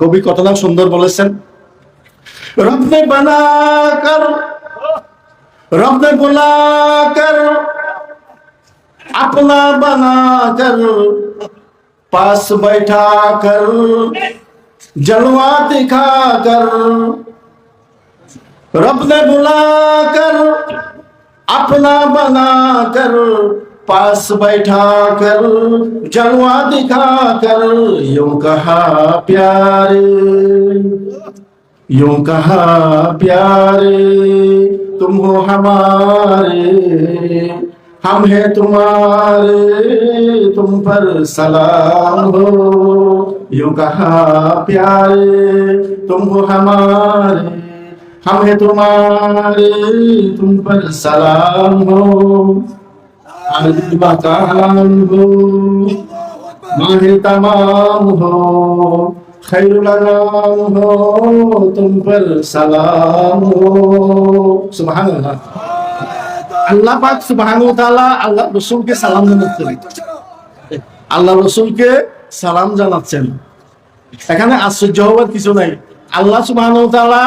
কবি কতটা সুন্দর বলেছেন, रब ने बनाकर, रब ने बुलाकर, अपना बनाकर, पास बैठा कर, जलवा दिखाकर, रब ने बुलाकर, अपना बनाकर, पास बैठा कर, जलवा दिखाकर, यूं कहा प्यारे, यूं कहा प्यारे, तुम हो हमारे, हम हैं तुम्हारे, तुम पर सलाम हो। यूं कहा प्यारे, तुम हो हमारे, हम हैं तुम्हारे, तुम पर सलाम हो। मकाम हो, माहे तमाम हो, खैरुल अनाम हो, तुम पर सलाम हो। सुभान अल्लाह। আল্লাহ পাক সুবহানাহু ওয়া তাআলা আল্লাহ রাসূলকে সালাম জানাচ্ছেন, আল্লাহ রাসূলকে সালাম জানাচ্ছেন। এখানে আশ্চর্য হওয়ার কিছু নাই। আল্লাহ সুবহানাহু ওয়া তাআলা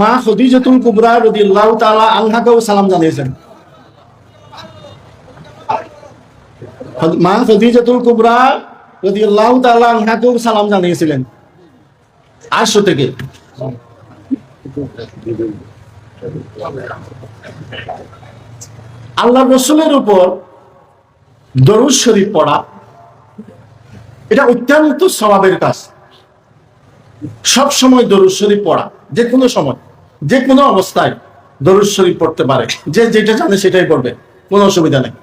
মা খাদিজাতুল কুবরা রাদিয়াল্লাহু তাআলা আনহাকেও সালাম জানিয়েছেন। মা খাদিজাতুল কুবরা রাদিয়াল্লাহু তাআলা আনহাকেও সালাম জানিয়েছিলেন আরশ থেকে। আল্লাহ রসুলের উপর দরুদ শরীফ পড়া এটা অত্যন্ত সওয়াবের কাজ। সব সময় দরুদ শরীফ পড়া, যে কোনো সময় যে কোনো অবস্থায় দরুদ শরীফ পড়তে পারে, যে যেটা জানে সেটাই পড়বে, কোনো অসুবিধা নেই।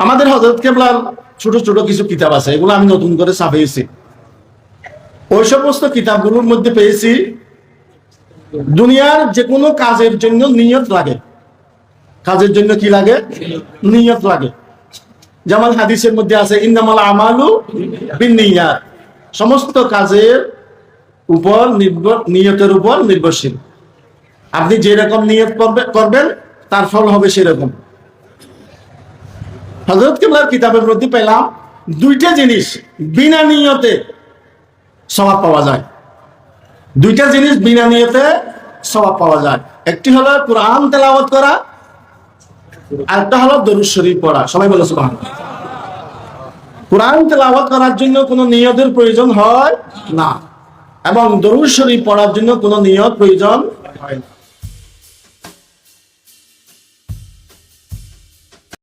আমাদের হযরত কেবলার ছোট ছোট কিছু কিতাব আছে, এগুলো আমি নতুন করে ছাপিয়েছি। ওই সমস্ত কিতাবগুলোর মধ্যে পেয়েছি দুনিয়ার যে কোনো কাজের জন্য নিয়ত লাগে। কাজের জন্য কি লাগে? নিয়ত লাগে। যেমন হাদিসের মধ্যে আছে ইন্নামাল আমালু বিন্নিয়াত, সমস্ত কাজের উপর নিয়তের উপর নির্ভরশীল। আপনি যেরকম নিয়ত করবেন তার ফল হবে সেরকম। হযরত কেবলার কিতাবের মধ্যে পেলাম দুইটা জিনিস বিনা নিয়তে সওয়াব পাওয়া যায়। দুইটা জিনিস বিনা নিয়তে সওয়াব পাওয়া যায়। একটি হলো কোরআন তেলাওয়াত করা, আরেকটা হলো দরুদ শরীফ পড়া। সবাই বলো সুবহানাল্লাহ। কোরআন তেলাওয়াত করার জন্য কোনো নিয়তের প্রয়োজন হয় না, এবং দরুদ শরীফ পড়ার জন্য কোনো নিয়ত প্রয়োজন হয় না।